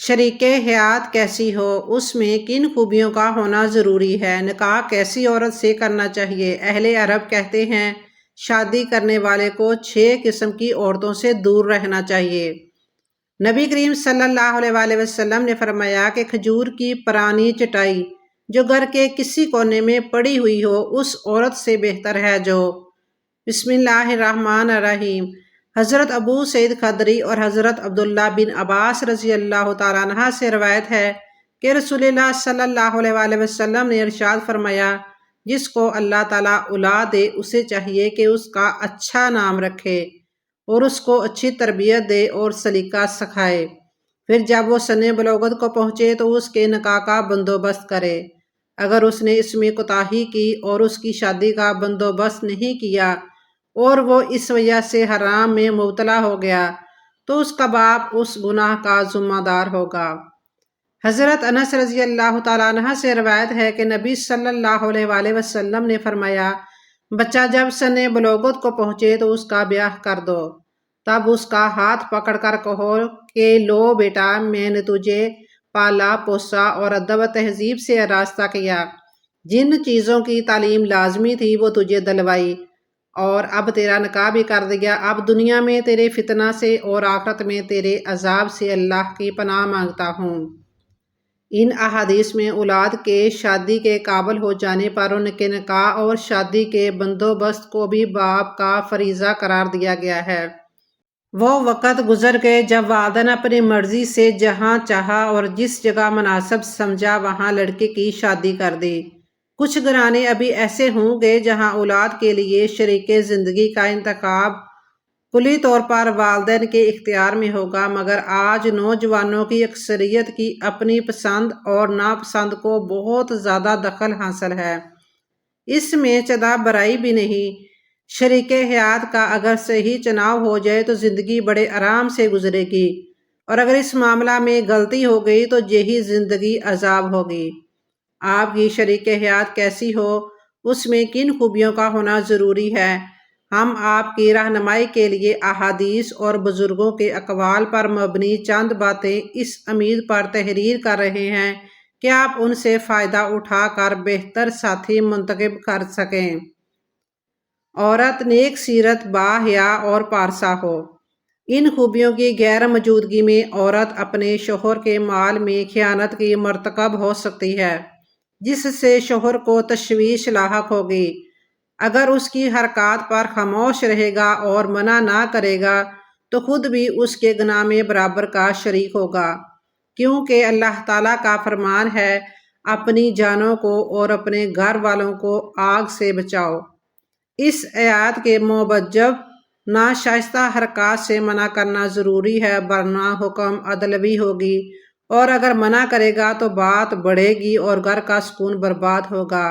شریک حیات کیسی ہو، اس میں کن خوبیوں کا ہونا ضروری ہے، نکاح کیسی عورت سے کرنا چاہیے۔ اہل عرب کہتے ہیں شادی کرنے والے کو 6 قسم کی عورتوں سے دور رہنا چاہیے۔ نبی کریم صلی اللہ علیہ وآلہ وسلم نے فرمایا کہ کھجور کی پرانی چٹائی جو گھر کے کسی کونے میں پڑی ہوئی ہو اس عورت سے بہتر ہے جو بسم اللہ الرحمن الرحیم۔ حضرت ابو سعید خدری اور حضرت عبداللہ بن عباس رضی اللہ تعالیٰ عنہ سے روایت ہے کہ رسول اللہ صلی اللہ علیہ وآلہ وسلم نے ارشاد فرمایا، جس کو اللہ تعالیٰ اولاد دے اسے چاہیے کہ اس کا اچھا نام رکھے اور اس کو اچھی تربیت دے اور سلیقہ سکھائے، پھر جب وہ سن بلوغت کو پہنچے تو اس کے نکاح کا بندوبست کرے۔ اگر اس نے اس میں کوتاہی کی اور اس کی شادی کا بندوبست نہیں کیا اور وہ اس وجہ سے حرام میں مبتلا ہو گیا تو اس کا باپ اس گناہ کا ذمہ دار ہوگا۔ حضرت انس رضی اللہ تعالیٰ عنہ سے روایت ہے کہ نبی صلی اللہ علیہ وآلہ وسلم نے فرمایا، بچہ جب سن بلوغت کو پہنچے تو اس کا بیاہ کر دو، تب اس کا ہاتھ پکڑ کر کہو کہ لو بیٹا، میں نے تجھے پالا پوسا اور ادب و تہذیب سے آراستہ کیا، جن چیزوں کی تعلیم لازمی تھی وہ تجھے دلوائی، اور اب تیرا نکاح بھی کر دیا۔ اب دنیا میں تیرے فتنہ سے اور آخرت میں تیرے عذاب سے اللہ کی پناہ مانگتا ہوں۔ ان احادیث میں اولاد کے شادی کے قابل ہو جانے پر ان کے نکاح اور شادی کے بندوبست کو بھی باپ کا فریضہ قرار دیا گیا ہے۔ وہ وقت گزر گئے جب والدین اپنی مرضی سے جہاں چاہا اور جس جگہ مناسب سمجھا وہاں لڑکے کی شادی کر دی۔ کچھ گھرانے ابھی ایسے ہوں گے جہاں اولاد کے لیے شریک زندگی کا انتخاب کلی طور پر والدین کے اختیار میں ہوگا، مگر آج نوجوانوں کی اکثریت کی اپنی پسند اور ناپسند کو بہت زیادہ دخل حاصل ہے۔ اس میں چدہ برائی بھی نہیں۔ شریک حیات کا اگر صحیح چناؤ ہو جائے تو زندگی بڑے آرام سے گزرے گی، اور اگر اس معاملہ میں غلطی ہو گئی تو یہی زندگی عذاب ہوگی۔ آپ کی شریک حیات کیسی ہو، اس میں کن خوبیوں کا ہونا ضروری ہے۔ ہم آپ کی رہنمائی کے لیے احادیث اور بزرگوں کے اقوال پر مبنی چند باتیں اس امید پر تحریر کر رہے ہیں کہ آپ ان سے فائدہ اٹھا کر بہتر ساتھی منتخب کر سکیں۔ عورت نیک سیرت، با حیا اور پارسا ہو۔ ان خوبیوں کی غیر موجودگی میں عورت اپنے شوہر کے مال میں خیانت کی مرتکب ہو سکتی ہے، جس سے شوہر کو تشویش لاحق ہوگی۔ اگر اس کی حرکات پر خاموش رہے گا اور منع نہ کرے گا تو خود بھی اس کے گناہ میں برابر کا شریک ہوگا، کیونکہ اللہ تعالیٰ کا فرمان ہے، اپنی جانوں کو اور اپنے گھر والوں کو آگ سے بچاؤ۔ اس آیات کے موجب ناشائستہ حرکات سے منع کرنا ضروری ہے، ورنہ حکم عدلوی ہوگی، اور اگر منع کرے گا تو بات بڑھے گی اور گھر کا سکون برباد ہوگا۔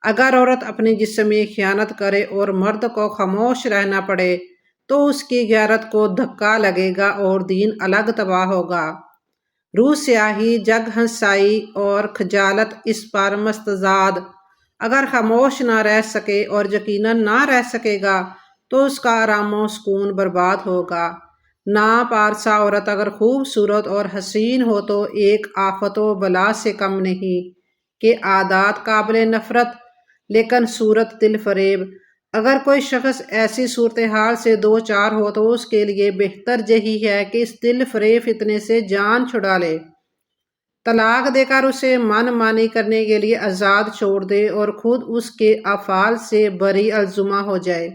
اگر عورت اپنے جسم میں خیانت کرے اور مرد کو خاموش رہنا پڑے تو اس کی غیرت کو دھکا لگے گا اور دین الگ تباہ ہوگا۔ روح سیاہی، جگ ہنسائی اور خجالت اس پر مستزاد۔ اگر خاموش نہ رہ سکے اور یقیناً نہ رہ سکے گا تو اس کا آرام و سکون برباد ہوگا۔ نا پارسا عورت اگر خوبصورت اور حسین ہو تو ایک آفت و بلا سے کم نہیں کہ عادات قابل نفرت لیکن صورت دل فریب۔ اگر کوئی شخص ایسی صورتحال سے دو چار ہو تو اس کے لیے بہتر یہی ہے کہ اس دل فریب فتنے سے جان چھڑا لے، طلاق دے کر اسے من مانی کرنے کے لیے آزاد چھوڑ دے اور خود اس کے افعال سے بری الزمہ ہو جائے۔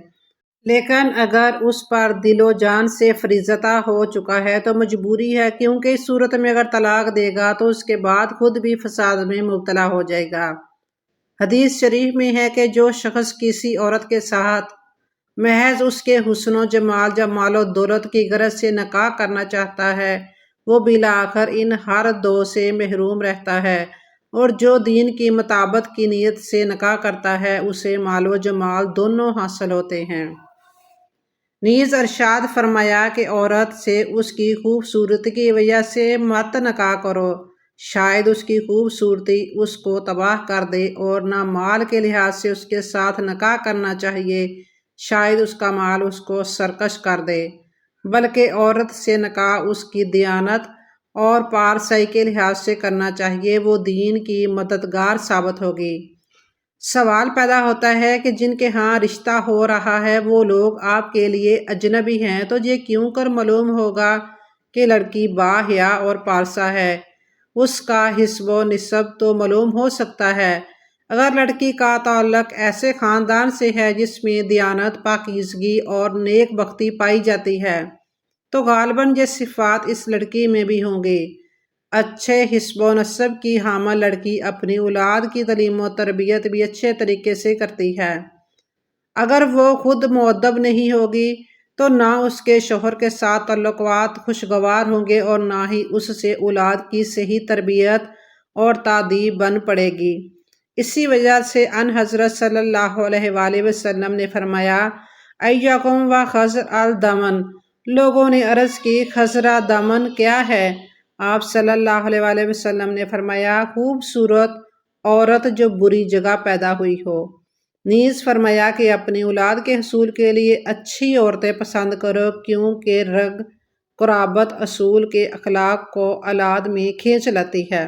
لیکن اگر اس پر دل و جان سے فریضہ ہو چکا ہے تو مجبوری ہے، کیونکہ اس صورت میں اگر طلاق دے گا تو اس کے بعد خود بھی فساد میں مبتلا ہو جائے گا۔ حدیث شریف میں ہے کہ جو شخص کسی عورت کے ساتھ محض اس کے حسن و جمال یا مال و دولت کی غرض سے نکاح کرنا چاہتا ہے وہ بالآخر ان ہر دو سے محروم رہتا ہے، اور جو دین کی مطابقت کی نیت سے نکاح کرتا ہے اسے مال و جمال دونوں حاصل ہوتے ہیں۔ نیز ارشاد فرمایا کہ عورت سے اس کی خوبصورتی کی وجہ سے مت نکاح کرو، شاید اس کی خوبصورتی اس کو تباہ کر دے، اور نہ مال کے لحاظ سے اس کے ساتھ نکاح کرنا چاہیے، شاید اس کا مال اس کو سرکش کر دے، بلکہ عورت سے نکاح اس کی دیانت اور پارسائی کے لحاظ سے کرنا چاہیے، وہ دین کی مددگار ثابت ہوگی۔ سوال پیدا ہوتا ہے کہ جن کے ہاں رشتہ ہو رہا ہے وہ لوگ آپ کے لیے اجنبی ہیں، تو یہ کیوں کر معلوم ہوگا کہ لڑکی باحیا اور پارسا ہے؟ اس کا حسب و نسب تو معلوم ہو سکتا ہے۔ اگر لڑکی کا تعلق ایسے خاندان سے ہے جس میں دیانت، پاکیزگی اور نیک بختی پائی جاتی ہے، تو غالباً یہ صفات اس لڑکی میں بھی ہوں گی۔ اچھے حسب و نسب کی حامل لڑکی اپنی اولاد کی تعلیم و تربیت بھی اچھے طریقے سے کرتی ہے۔ اگر وہ خود مؤدب نہیں ہوگی تو نہ اس کے شوہر کے ساتھ تعلقات خوشگوار ہوں گے اور نہ ہی اس سے اولاد کی صحیح تربیت اور تادیب بن پڑے گی۔ اسی وجہ سے ان حضرت صلی اللہ علیہ وآلہ وسلم نے فرمایا، ایکم و خضر الدمن۔ لوگوں نے عرض کی، خضرہ دمن کیا ہے؟ آپ صلی اللہ علیہ وآلہ وسلم نے فرمایا، خوبصورت عورت جو بری جگہ پیدا ہوئی ہو۔ نیز فرمایا کہ اپنی اولاد کے حصول کے لیے اچھی عورتیں پسند کرو، کیونکہ رگ قرابت اصول کے اخلاق کو اولاد میں کھینچ لاتی ہے۔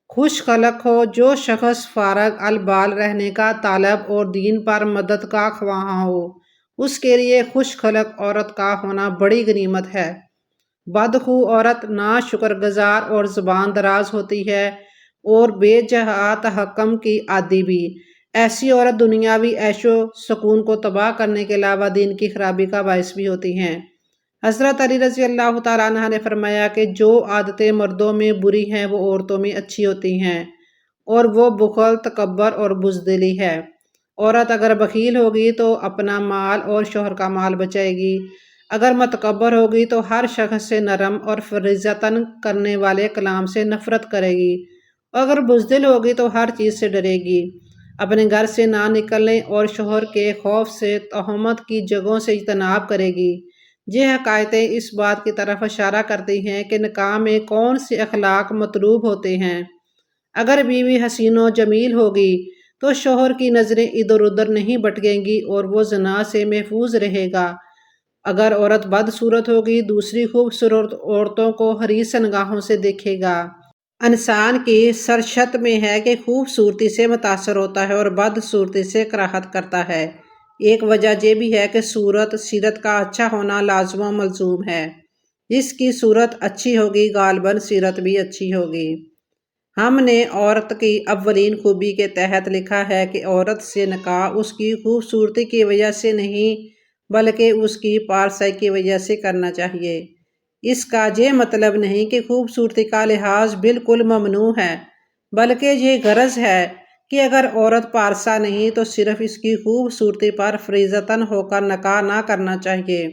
خوش خلق ہو، جو شخص فارغ البال رہنے کا طالب اور دین پر مدد کا خواہاں ہو، اس کے لیے خوش خلق عورت کا ہونا بڑی غنیمت ہے۔ بدخو عورت ناشکر گزار اور زبان دراز ہوتی ہے اور بے جہا تحکم کی عادی بھی۔ ایسی عورت دنیاوی عیش و سکون کو تباہ کرنے کے علاوہ دین کی خرابی کا باعث بھی ہوتی ہیں۔ حضرت علی رضی اللہ تعالیٰ عنہ نے فرمایا کہ جو عادتیں مردوں میں بری ہیں وہ عورتوں میں اچھی ہوتی ہیں، اور وہ بخل، تکبر اور بزدلی ہے۔ عورت اگر بخیل ہوگی تو اپنا مال اور شوہر کا مال بچائے گی، اگر متکبر ہوگی تو ہر شخص سے نرم اور فریضتاً کرنے والے کلام سے نفرت کرے گی، اور اگر بزدل ہوگی تو ہر چیز سے ڈرے گی، اپنے گھر سے نہ نکلنے اور شوہر کے خوف سے تہمت کی جگہوں سے اجتناب کرے گی۔ یہ حکایتیں اس بات کی طرف اشارہ کرتی ہیں کہ نکاح میں کون سے اخلاق مطلوب ہوتے ہیں۔ اگر بیوی حسین و جمیل ہوگی تو شوہر کی نظریں ادھر ادھر نہیں بھٹکیں گی اور وہ زنا سے محفوظ رہے گا۔ اگر عورت بدصورت ہوگی، دوسری خوبصورت عورتوں کو حریص نگاہوں سے دیکھے گا۔ انسان کی سرشت میں ہے کہ خوبصورتی سے متاثر ہوتا ہے اور بدصورتی سے کراہت کرتا ہے۔ ایک وجہ یہ بھی ہے کہ صورت سیرت کا اچھا ہونا لازم و ملزوم ہے۔ جس کی صورت اچھی ہوگی غالباً سیرت بھی اچھی ہوگی۔ ہم نے عورت کی اولین خوبی کے تحت لکھا ہے کہ عورت سے نکاح اس کی خوبصورتی کی وجہ سے نہیں بلکہ اس کی پارسائی کی وجہ سے کرنا چاہیے۔ اس کا یہ مطلب نہیں کہ خوبصورتی کا لحاظ بالکل ممنوع ہے، بلکہ یہ غرض ہے کہ اگر عورت پارسا نہیں تو صرف اس کی خوبصورتی پر فریضتاً ہو کر نکاح نہ کرنا چاہیے۔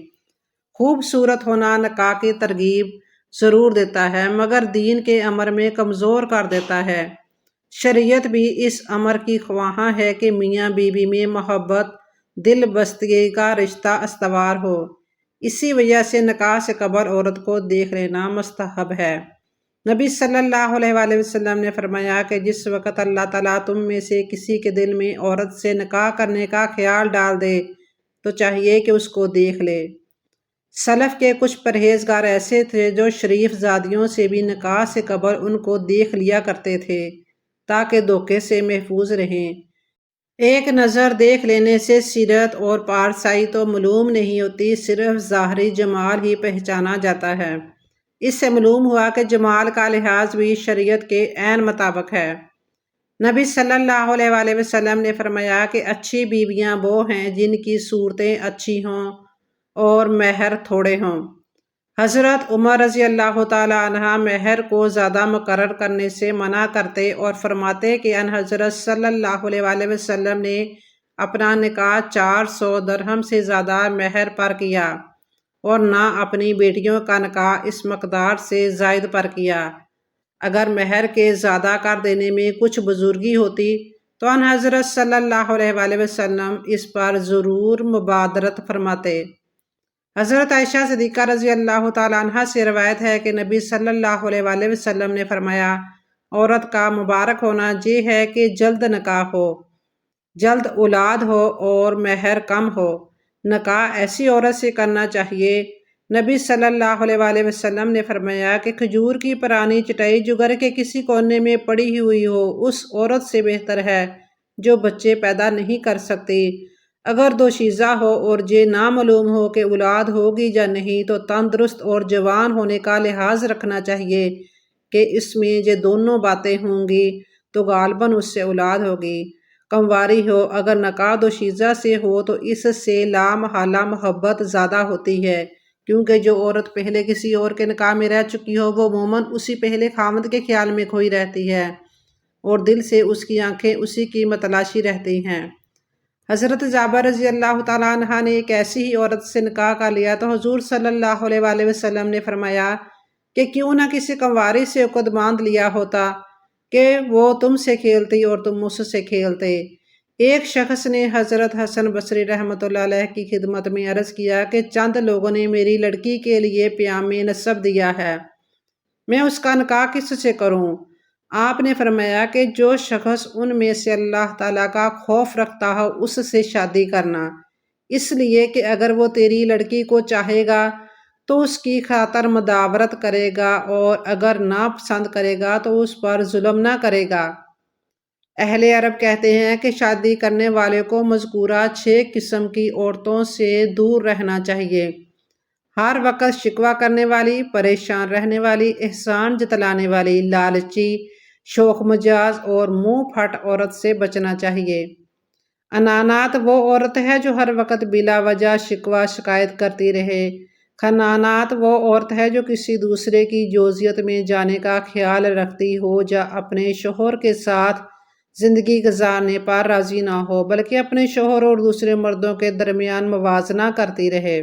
خوبصورت ہونا نکاح کی ترغیب ضرور دیتا ہے مگر دین کے امر میں کمزور کر دیتا ہے۔ شریعت بھی اس امر کی خواہاں ہے کہ میاں بیوی میں محبت، دل بستگی کا رشتہ استوار ہو۔ اسی وجہ سے نکاح سے قبل عورت کو دیکھ لینا مستحب ہے۔ نبی صلی اللہ علیہ وآلہ وسلم نے فرمایا کہ جس وقت اللہ تعالیٰ تم میں سے کسی کے دل میں عورت سے نکاح کرنے کا خیال ڈال دے تو چاہیے کہ اس کو دیکھ لے۔ سلف کے کچھ پرہیزگار ایسے تھے جو شریف زادیوں سے بھی نکاح سے قبل ان کو دیکھ لیا کرتے تھے تاکہ دھوکے سے محفوظ رہیں۔ ایک نظر دیکھ لینے سے سیرت اور پارسائی تو معلوم نہیں ہوتی، صرف ظاہری جمال ہی پہچانا جاتا ہے۔ اس سے معلوم ہوا کہ جمال کا لحاظ بھی شریعت کے عین مطابق ہے۔ نبی صلی اللہ علیہ وآلہ وسلم نے فرمایا کہ اچھی بیویاں وہ ہیں جن کی صورتیں اچھی ہوں اور مہر تھوڑے ہوں۔ حضرت عمر رضی اللہ تعالیٰ عنہ مہر کو زیادہ مقرر کرنے سے منع کرتے اور فرماتے کہ ان حضرت صلی اللہ علیہ وآلہ وسلم نے اپنا نکاح 400 درہم سے زیادہ مہر پر کیا اور نہ اپنی بیٹیوں کا نکاح اس مقدار سے زائد پر کیا۔ اگر مہر کے زیادہ کر دینے میں کچھ بزرگی ہوتی تو ان حضرت صلی اللہ علیہ وآلہ وسلم اس پر ضرور مبادرت فرماتے۔ حضرت عائشہ صدیقہ رضی اللہ تعالیٰ عنہ سے روایت ہے کہ نبی صلی اللہ علیہ وآلہ وسلم نے فرمایا، عورت کا مبارک ہونا یہ ہے کہ جلد نکاح ہو، جلد اولاد ہو اور مہر کم ہو۔ نکاح ایسی عورت سے کرنا چاہیے نبی صلی اللہ علیہ وآلہ وسلم نے فرمایا کہ کھجور کی پرانی چٹائی جو گھر کے کسی کونے میں پڑی ہوئی ہو اس عورت سے بہتر ہے جو بچے پیدا نہیں کر سکتی۔ اگر دوشیزہ ہو اور یہ نامعلوم ہو کہ اولاد ہوگی یا نہیں تو تندرست اور جوان ہونے کا لحاظ رکھنا چاہیے کہ اس میں یہ دونوں باتیں ہوں گی تو غالباً اس سے اولاد ہوگی۔ کمواری ہو، اگر نکاح دوشیزہ سے ہو تو اس سے لامحالہ محبت زیادہ ہوتی ہے، کیونکہ جو عورت پہلے کسی اور کے نکاح میں رہ چکی ہو وہ عموماً اسی پہلے خامد کے خیال میں کھوئی رہتی ہے اور دل سے اس کی آنکھیں اسی کی متلاشی رہتی ہیں۔ حضرت جابر رضی اللہ تعالیٰ عنہ نے ایک ایسی ہی عورت سے نکاح کر لیا تو حضور صلی اللہ علیہ وآلہ وسلم نے فرمایا کہ کیوں نہ کسی کنواری سے عقد باندھ لیا ہوتا کہ وہ تم سے کھیلتی اور تم اس سے کھیلتے۔ ایک شخص نے حضرت حسن بصری رحمۃ اللہ علیہ کی خدمت میں عرض کیا کہ چند لوگوں نے میری لڑکی کے لیے پیام نسب دیا ہے، میں اس کا نکاح کس سے کروں؟ آپ نے فرمایا کہ جو شخص ان میں سے اللہ تعالیٰ کا خوف رکھتا ہو اس سے شادی کرنا، اس لیے کہ اگر وہ تیری لڑکی کو چاہے گا تو اس کی خاطر مداورت کرے گا اور اگر ناپسند کرے گا تو اس پر ظلم نہ کرے گا۔ اہل عرب کہتے ہیں کہ شادی کرنے والے کو مذکورہ 6 قسم کی عورتوں سے دور رہنا چاہیے: ہر وقت شکوہ کرنے والی، پریشان رہنے والی، احسان جتلانے والی، لالچی، شوخ مجاز اور منہ پھٹ عورت سے بچنا چاہیے۔ انانات وہ عورت ہے جو ہر وقت بلا وجہ شکوہ شکایت کرتی رہے۔ خنانات وہ عورت ہے جو کسی دوسرے کی جوزیت میں جانے کا خیال رکھتی ہو یا اپنے شوہر کے ساتھ زندگی گزارنے پر راضی نہ ہو بلکہ اپنے شوہر اور دوسرے مردوں کے درمیان موازنہ کرتی رہے۔